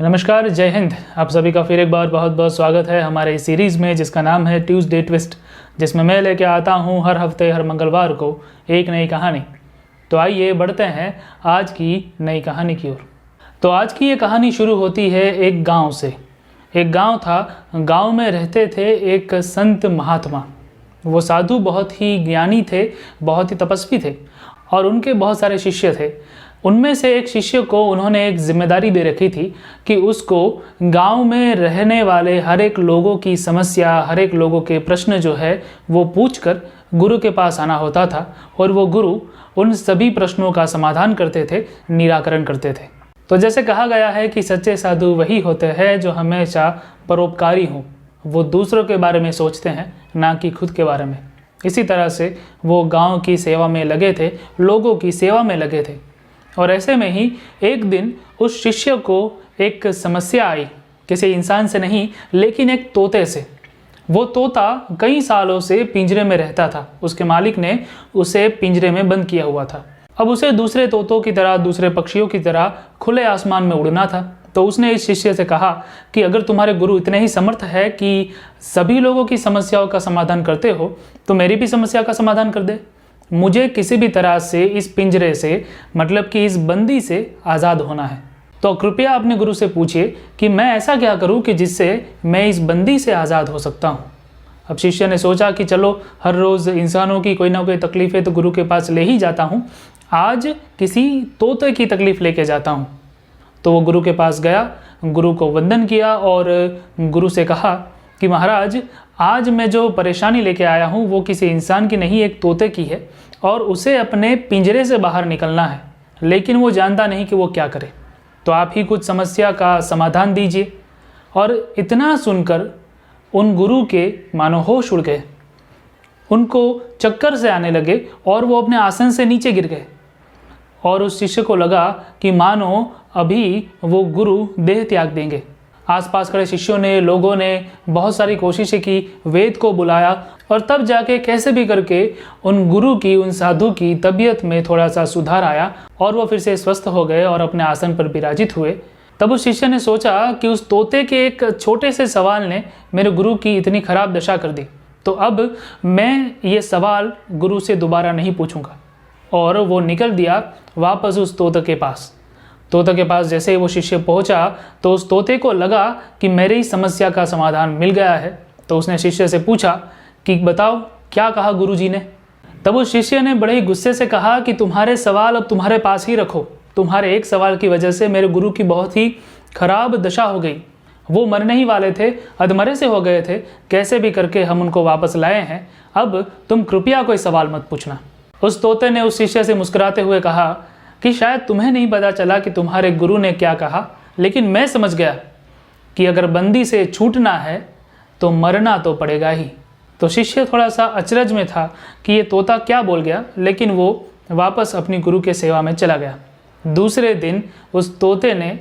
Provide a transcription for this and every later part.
नमस्कार, जय हिंद। आप सभी का फिर एक बार बहुत बहुत स्वागत है हमारे इस सीरीज़ में जिसका नाम है ट्यूसडे ट्विस्ट, जिसमें मैं लेके आता हूँ हर हफ्ते हर मंगलवार को एक नई कहानी। तो आइए बढ़ते हैं आज की नई कहानी की ओर। तो आज की ये कहानी शुरू होती है एक गांव से। एक गांव था, गांव में रहते थे एक संत महात्मा। वो साधु बहुत ही ज्ञानी थे, बहुत ही तपस्वी थे और उनके बहुत सारे शिष्य थे। उनमें से एक शिष्य को उन्होंने एक जिम्मेदारी दे रखी थी कि उसको गांव में रहने वाले हर एक लोगों की समस्या, हर एक लोगों के प्रश्न जो है वो पूछकर गुरु के पास आना होता था और वो गुरु उन सभी प्रश्नों का समाधान करते थे, निराकरण करते थे। तो जैसे कहा गया है कि सच्चे साधु वही होते हैं जो हमेशा परोपकारी हों। वो दूसरों के बारे में सोचते हैं, ना कि खुद के बारे में। इसी तरह से वो गाँव की सेवा में लगे थे, लोगों की सेवा में लगे थे। और ऐसे में ही एक दिन उस शिष्य को एक समस्या आई, किसी इंसान से नहीं लेकिन एक तोते से। वो तोता कई सालों से पिंजरे में रहता था। उसके मालिक ने उसे पिंजरे में बंद किया हुआ था। अब उसे दूसरे तोतों की तरह, दूसरे पक्षियों की तरह खुले आसमान में उड़ना था। तो उसने इस शिष्य से कहा कि अगर तुम्हारे गुरु इतने ही समर्थ है कि सभी लोगों की समस्याओं का समाधान करते हो, तो मेरी भी समस्या का समाधान कर दे। मुझे किसी भी तरह से इस पिंजरे से, मतलब कि इस बंदी से आज़ाद होना है। तो कृपया अपने गुरु से पूछिए कि मैं ऐसा क्या करूं कि जिससे मैं इस बंदी से आज़ाद हो सकता हूं। अब शिष्य ने सोचा कि चलो, हर रोज़ इंसानों की कोई ना कोई तकलीफ़ें तो गुरु के पास ले ही जाता हूं, आज किसी तोते की तकलीफ़ लेके जाता हूं। तो वो गुरु के पास गया, गुरु को वंदन किया और गुरु से कहा कि महाराज, आज मैं जो परेशानी लेके आया हूँ वो किसी इंसान की नहीं, एक तोते की है और उसे अपने पिंजरे से बाहर निकलना है, लेकिन वो जानता नहीं कि वो क्या करे। तो आप ही कुछ समस्या का समाधान दीजिए। और इतना सुनकर उन गुरु के मानो होश उड़ गए, उनको चक्कर से आने लगे और वो अपने आसन से नीचे गिर गए। और उस शिष्य को लगा कि मानो अभी वो गुरु देह त्याग देंगे। आसपास खड़े शिष्यों ने, लोगों ने बहुत सारी कोशिशें की, वेद को बुलाया और तब जाके कैसे भी करके उन गुरु की, उन साधु की तबीयत में थोड़ा सा सुधार आया और वो फिर से स्वस्थ हो गए और अपने आसन पर विराजित हुए। तब उस शिष्य ने सोचा कि उस तोते के एक छोटे से सवाल ने मेरे गुरु की इतनी खराब दशा कर दी, तो अब मैं ये सवाल गुरु से दोबारा नहीं पूछूंगा। और वो निकल दिया वापस उस तोते के पास। तोते के पास जैसे ही वो शिष्य पहुंचा तो उस तोते को लगा कि मेरी समस्या का समाधान मिल गया है। तो उसने शिष्य से पूछा कि बताओ क्या कहा गुरुजी ने। तब उस शिष्य ने बड़े ही गुस्से से कहा कि तुम्हारे सवाल अब तुम्हारे पास ही रखो। तुम्हारे एक सवाल की वजह से मेरे गुरु की बहुत ही खराब दशा हो गई। वो मरने ही वाले थे, अधमरे से हो गए थे, कैसे भी करके हम उनको वापस लाए हैं। अब तुम कृपया कोई सवाल मत पूछना। उस तोते ने उस शिष्य से मुस्कुराते हुए कहा कि शायद तुम्हें नहीं पता चला कि तुम्हारे गुरु ने क्या कहा, लेकिन मैं समझ गया कि अगर बंदी से छूटना है तो मरना तो पड़ेगा ही। तो शिष्य थोड़ा सा अचरज में था कि ये तोता क्या बोल गया, लेकिन वो वापस अपनी गुरु के सेवा में चला गया। दूसरे दिन उस तोते ने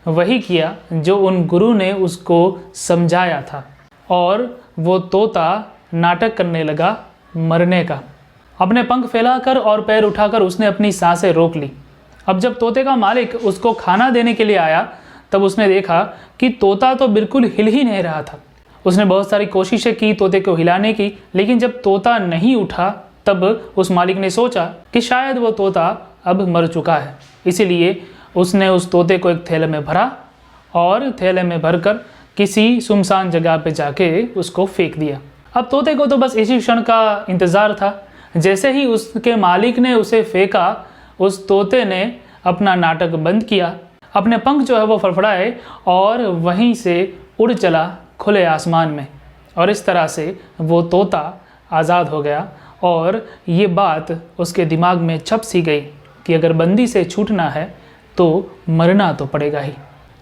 वही किया जो उन गुरु ने उसको समझाया था और वो तोता नाटक करने लगा मरने का। अपने पंख फैलाकर और पैर उठाकर उसने अपनी सांसें रोक ली। अब जब तोते का मालिक उसको खाना देने के लिए आया तब उसने देखा कि तोता तो बिल्कुल हिल ही नहीं रहा था। उसने बहुत सारी कोशिशें की तोते को हिलाने की, लेकिन जब तोता नहीं उठा तब उस मालिक ने सोचा कि शायद वो तोता अब मर चुका है। इसीलिए उसने उस तोते को एक थैले में भरा और थैले में भरकर किसी सुनसान जगह पे जाके उसको फेंक दिया। अब तोते को तो बस इसी क्षण का इंतज़ार था। जैसे ही उसके मालिक ने उसे फेंका, उस तोते ने अपना नाटक बंद किया, अपने पंख जो है वो फड़फड़ाए और वहीं से उड़ चला खुले आसमान में। और इस तरह से वो तोता आज़ाद हो गया और ये बात उसके दिमाग में छप सी गई कि अगर बंदी से छूटना है तो मरना तो पड़ेगा ही।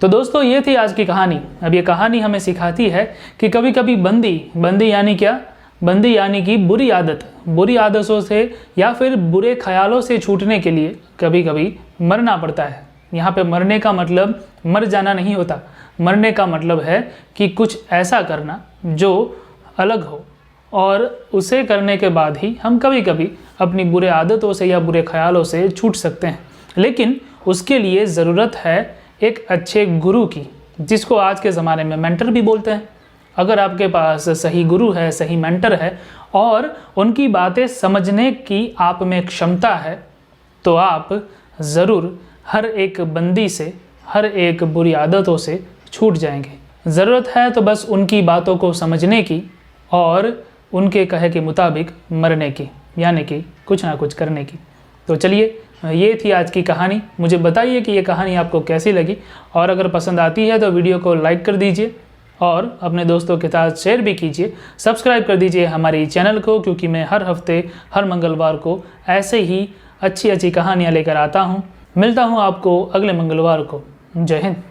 तो दोस्तों, ये थी आज की कहानी। अब ये कहानी हमें सिखाती है कि कभी कभी बंदी यानी क्या? बंदी यानी कि बुरी आदतों से या फिर बुरे ख्यालों से छूटने के लिए कभी कभी मरना पड़ता है। यहाँ पे मरने का मतलब मर जाना नहीं होता। मरने का मतलब है कि कुछ ऐसा करना जो अलग हो, और उसे करने के बाद ही हम कभी कभी अपनी बुरे आदतों से या बुरे ख्यालों से छूट सकते हैं। लेकिन उसके लिए ज़रूरत है एक अच्छे गुरु की, जिसको आज के ज़माने में मेंटर भी बोलते हैं। अगर आपके पास सही गुरु है, सही मेंटर है और उनकी बातें समझने की आप में क्षमता है, तो आप ज़रूर हर एक बंदी से, हर एक बुरी आदतों से छूट जाएंगे। ज़रूरत है तो बस उनकी बातों को समझने की और उनके कहे के मुताबिक मरने की, यानी कि कुछ ना कुछ करने की। तो चलिए, ये थी आज की कहानी। मुझे बताइए कि ये कहानी आपको कैसी लगी, और अगर पसंद आती है तो वीडियो को लाइक कर दीजिए और अपने दोस्तों के साथ शेयर भी कीजिए। सब्सक्राइब कर दीजिए हमारे चैनल को, क्योंकि मैं हर हफ्ते, हर मंगलवार को ऐसे ही अच्छी अच्छी कहानियाँ लेकर आता हूँ। मिलता हूँ आपको अगले मंगलवार को। जय हिंद।